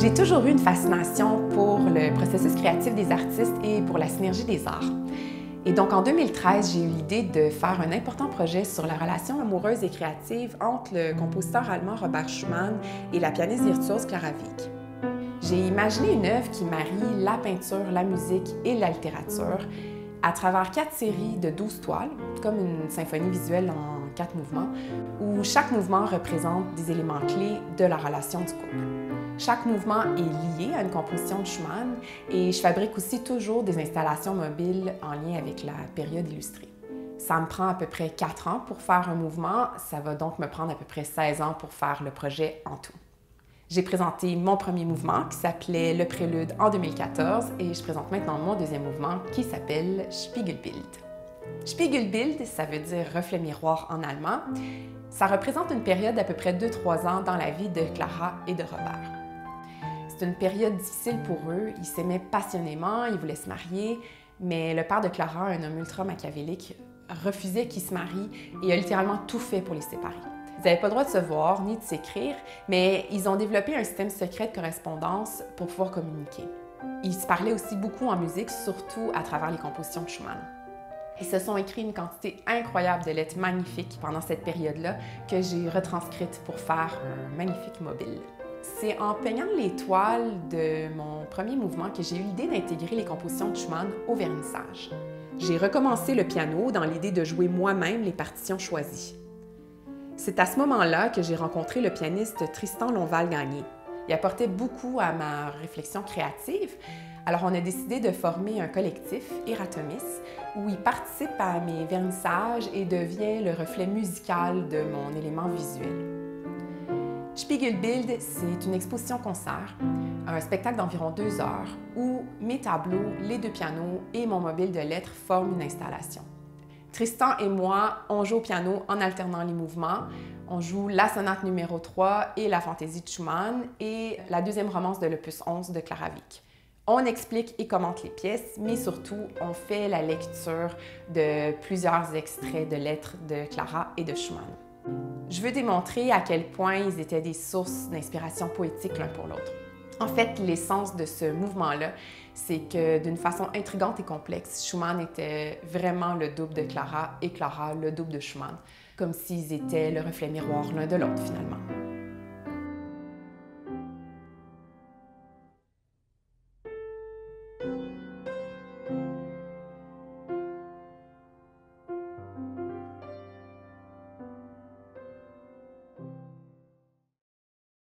J'ai toujours eu une fascination pour le processus créatif des artistes et pour la synergie des arts. Et donc, en 2013, j'ai eu l'idée de faire un important projet sur la relation amoureuse et créative entre le compositeur allemand Robert Schumann et la pianiste virtuose Clara Wieck. J'ai imaginé une œuvre qui marie la peinture, la musique et la littérature à travers 4 séries de 12 toiles, comme une symphonie visuelle en 4 mouvements, où chaque mouvement représente des éléments clés de la relation du couple. Chaque mouvement est lié à une composition de Schumann et je fabrique aussi toujours des installations mobiles en lien avec la période illustrée. Ça me prend à peu près 4 ans pour faire un mouvement, ça va donc me prendre à peu près 16 ans pour faire le projet en tout. J'ai présenté mon premier mouvement qui s'appelait Le Prélude en 2014 et je présente maintenant mon deuxième mouvement qui s'appelle Spiegelbild. Spiegelbild, ça veut dire reflet miroir en allemand. Ça représente une période d'à peu près 2-3 ans dans la vie de Clara et de Robert. C'est une période difficile pour eux, ils s'aimaient passionnément, ils voulaient se marier, mais le père de Clara, un homme ultra machiavélique, refusait qu'ils se marient et a littéralement tout fait pour les séparer. Ils n'avaient pas le droit de se voir ni de s'écrire, mais ils ont développé un système secret de correspondance pour pouvoir communiquer. Ils se parlaient aussi beaucoup en musique, surtout à travers les compositions de Schumann. Ils se sont écrits une quantité incroyable de lettres magnifiques pendant cette période-là que j'ai retranscrites pour faire un magnifique mobile. C'est en peignant les toiles de mon premier mouvement que j'ai eu l'idée d'intégrer les compositions de Schumann au vernissage. J'ai recommencé le piano dans l'idée de jouer moi-même les partitions choisies. C'est à ce moment-là que j'ai rencontré le pianiste Tristan Lonval-Gagné. Il apportait beaucoup à ma réflexion créative, alors on a décidé de former un collectif, Eratomis, où il participe à mes vernissages et devient le reflet musical de mon élément visuel. Spiegelbild, c'est une exposition-concert, un spectacle d'environ 2 heures où mes tableaux, les 2 pianos et mon mobile de lettres forment une installation. Tristan et moi, on joue au piano en alternant les mouvements. On joue la sonate numéro 3 et la fantaisie de Schumann et la deuxième romance de l'opus 11 de Clara Wieck. On explique et commente les pièces, mais surtout, on fait la lecture de plusieurs extraits de lettres de Clara et de Schumann. Je veux démontrer à quel point ils étaient des sources d'inspiration poétique l'un pour l'autre. En fait, l'essence de ce mouvement-là, c'est que d'une façon intrigante et complexe, Schumann était vraiment le double de Clara et Clara le double de Schumann, comme s'ils étaient le reflet miroir l'un de l'autre finalement.